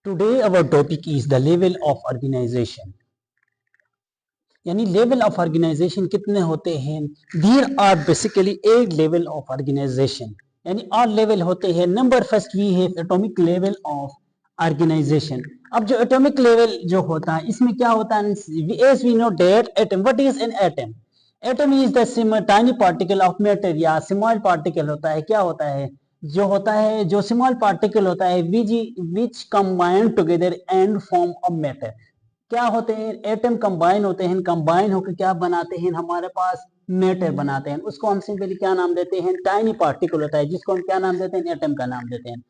Today our topic is the level of organization. यानी level of organisation कितने होते हैं? There are basically 8 level of organisation, यानी 8 level होते हैं. Number first we have atomic level of organisation. अब जो एटॉमिक लेवल जो होता है इसमें क्या होता है? As we know that atom, what is an atom? Atom is the tiny particle of matter, या स्मॉल पार्टिकल होता है. क्या होता है? जो होता है, जो स्मॉल पार्टिकल होता है which combine together and form of matter. क्या होते हैं? एटम कंबाइन होते हैं, कंबाइन होकर क्या बनाते हैं? हमारे पास मैटर बनाते हैं. उसको हम सिंपली क्या नाम देते हैं? टाइनी पार्टिकल होता है, जिसको हम क्या नाम देते हैं? एटम का नाम देते हैं.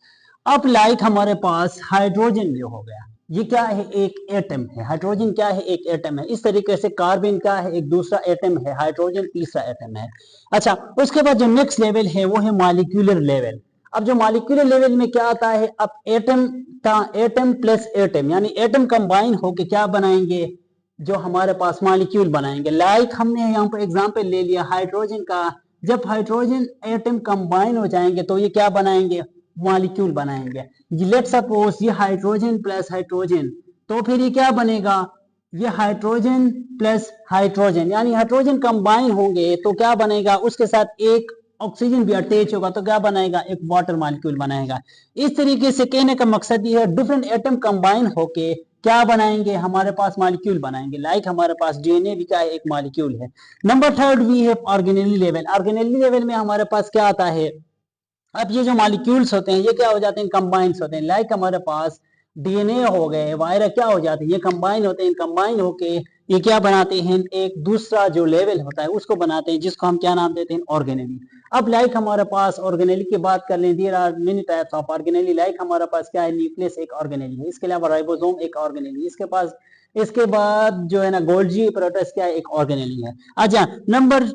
अब लाइक हमारे पास हाइड्रोजन जो हो गया, ये क्या है? एक एटम है. हाइड्रोजन क्या है? एक एटम है. इस तरीके से कार्बन क्या है? एक दूसरा एटम है. हाइड्रोजन तीसरा एटम है. अच्छा, उसके बाद जो नेक्स्ट लेवल है वो है मॉलिक्यूलर लेवल. अब जो मॉलिक्यूलर लेवल में क्या आता है? अब एटम का, एटम प्लस एटम, यानी एटम कंबाइन होके क्या बनाएंगे? जो हमारे पास मॉलिक्यूल बनाएंगे. लाइक हमने यहाँ पर एग्जांपल ले लिया हाइड्रोजन का. जब हाइड्रोजन एटम कंबाइन हो जाएंगे तो ये क्या बनाएंगे? मॉलिक्यूल बनाएंगे. लेट सपोज ये हाइड्रोजन प्लस हाइड्रोजन, तो फिर ये क्या बनेगा? ये हाइड्रोजन प्लस हाइड्रोजन, यानी हाइड्रोजन कंबाइन होंगे तो क्या बनेगा? उसके साथ एक ऑक्सीजन भी अटैच होगा तो क्या बनाएगा? एक वाटर मॉलिक्यूल बनाएगा. इस तरीके से कहने का मकसद ये है डिफरेंट एटम कंबाइन होके क्या बनाएंगे? हमारे पास मॉलिक्यूल बनाएंगे. लाइक हमारे पास डीएनए भी क्या है? एक मॉलिक्यूल है. नंबर थर्ड वी है ऑर्गेनेली लेवल. ऑर्गेनेली लेवल में हमारे पास क्या आता है? अब ये जो मॉलिक्यूल्स होते हैं ये क्या हो जाते हैं? कंबाइंस होते हैं. लाइक हमारे पास डीएनए हो गए, वायरस क्या हो जाते हैं? ये कंबाइन होते हैं. कंबाइन होके ये क्या बनाते हैं? एक दूसरा जो लेवल होता है उसको बनाते हैं, जिसको हम क्या नाम देते हैं? ऑर्गेनेली. अब लाइक हमारे पास ऑर्गेनेली की बात कर लें, there are many types of organelle. Like हमारे पास क्या है? न्यूक्लियस एक ऑर्गेनेली है. इसके अलावा राइबोसोम एक ऑर्गेनेली. इसके बाद जो है ना गोल्जी एपैरेटस क्या है? एक ऑर्गेनेली है. अच्छा, number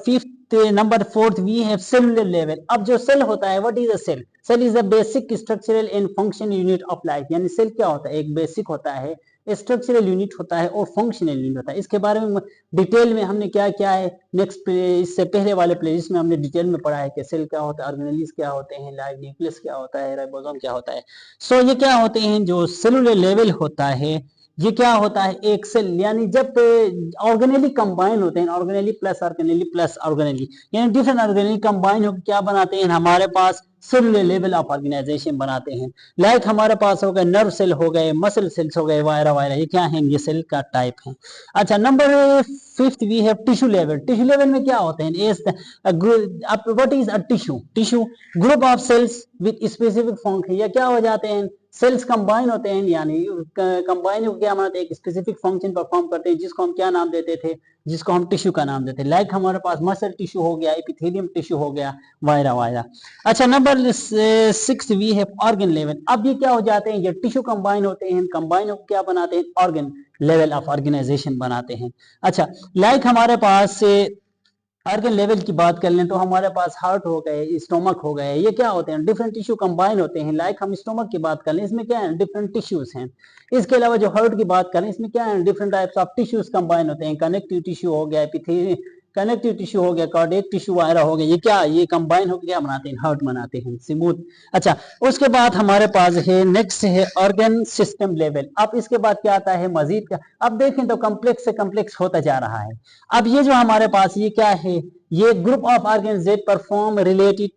fifth, number fourth we have cellular level. अब जो सेल होता है, what is a cell? Cell is a basic structural and function unit of life. यानी सेल क्या होता है? एक बेसिक होता है, स्ट्रक्चरल यूनिट होता है और फंक्शनल यूनिट होता है. इसके बारे में डिटेल में हमने क्या क्या है नेक्स्ट, इससे पहले वाले प्लेलिस्ट में हमने डिटेल में पढ़ा है कि सेल क्या होता है, ऑर्गेनेलीज क्या होते हैं, लाइव न्यूक्लियस क्या होता है, राइबोसोम क्या होता है. सो ये क्या होते हैं? जो सेलुलर लेवल होता है ये क्या होता है? एक सेल, यानी जब ऑर्गेनेली कंबाइन होते हैं, ऑर्गेनेली प्लस ऑर्गेनेली, यानी डिफरेंट ऑर्गेनेली कंबाइन होकर क्या बनाते हैं? हमारे पास सेलुलर लेवल ऑफ ऑर्गेनाइजेशन बनाते हैं. लाइक हमारे पास हो गए नर्व सेल हो गए, मसल सेल्स हो गए, वायरा, ये क्या है? ये सेल का टाइप है. अच्छा, number fifth we have tissue level. Tissue level में क्या होते हैं? What is a tissue? Tissue group of cells with specific function. या क्या हो जाते हैं? सेल्स कंबाइन होते हैं, यानी कंबाइन होकर क्या बनाते हैं? एक स्पेसिफिक फंक्शन परफॉर्म करते हैं, जिसको हम क्या नाम देते थे? जिसको हम टिश्यू का नाम देते हैं. लाइक हमारे पास मसल टिश्यू हो गया, एपिथेलियम टिश्यू हो गया, वायरा. अच्छा, नंबर सिक्स वी है ऑर्गन लेवल. अब ये क्या हो जाते हैं? ये टिश्यू कंबाइन होते हैं, कंबाइन होकर क्या बनाते हैं? ऑर्गन लेवल ऑफ ऑर्गेनाइजेशन बनाते हैं. अच्छा, लाइक हमारे पास ऑर्गन लेवल की बात कर लें तो हमारे पास हार्ट हो गए, स्टोमक हो गए, ये क्या होते हैं? डिफरेंट टिश्यू कंबाइन होते हैं. लाइक हम स्टोमक की बात कर लें, इसमें क्या है? डिफरेंट टिश्यूज हैं. इसके अलावा जो हार्ट की बात करें, इसमें क्या है? Different types of tissues combine होते हैं. कनेक्टिव टिश्यू हो गया, कनेक्टिव टिश्यू हो गया, कार्डियक टिश्यू वायरा हो गया. ये क्या? ये कंबाइन होकर क्या बनाते हैं? हार्ट बनाते हैं, स्मूथ. अच्छा, उसके बाद हमारे पास है नेक्स्ट है ऑर्गन सिस्टम लेवल. अब इसके बाद क्या आता है? मजीद का अब देखें तो कम्प्लेक्स से कम्प्लेक्स होता जा रहा है. अब ये जो हमारे पास ये क्या है? ये group of organs that perform related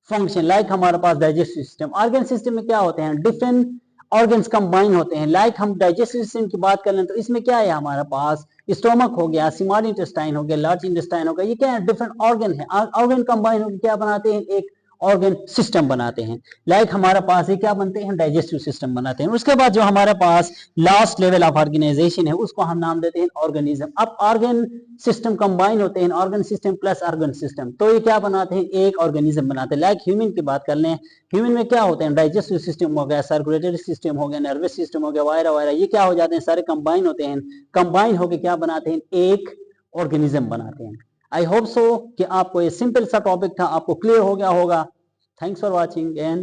function. Like हमारे पास डाइजेस्टिव सिस्टम. ऑर्गन सिस्टम में क्या होते हैं? डिफरेंट ऑर्गन्स कंबाइन होते हैं. लाइक हम डाइजेस्टिव सिस्टम की बात कर लें तो इसमें क्या है? हमारे पास स्टोमक हो गया, स्मॉल इंटेस्टाइन हो गया, लार्ज इंटेस्टाइन हो गया. ये क्या है? डिफरेंट ऑर्गन है. ऑर्गन कंबाइन होकर क्या बनाते हैं? एक ऑर्गन सिस्टम बनाते हैं. लाइक हमारे पास ये क्या बनते हैं? डाइजेस्टिव सिस्टम बनाते हैं. उसके बाद जो हमारे पास लास्ट लेवल ऑफ ऑर्गेनाइजेशन है उसको हम नाम देते हैं ऑर्गेनिज्म. अब ऑर्गन सिस्टम कंबाइन होते हैं, organ system plus organ system, तो ये क्या बनाते हैं? एक ऑर्गेनिज्म बनाते हैं. लाइक ह्यूमन की बात कर लें, ह्यूमन में क्या होते हैं? डाइजेस्टिव सिस्टम हो गया, सर्कुलेटरी सिस्टम हो गया, नर्वस सिस्टम हो गया, वायरा, ये क्या हो जाते हैं? सारे कंबाइन होते हैं. कंबाइन होकर क्या बनाते हैं? एक ऑर्गेनिज्म बनाते हैं. आई होप सो कि आपको ये सिंपल सा टॉपिक था, आपको क्लियर हो गया होगा. Thanks for watching and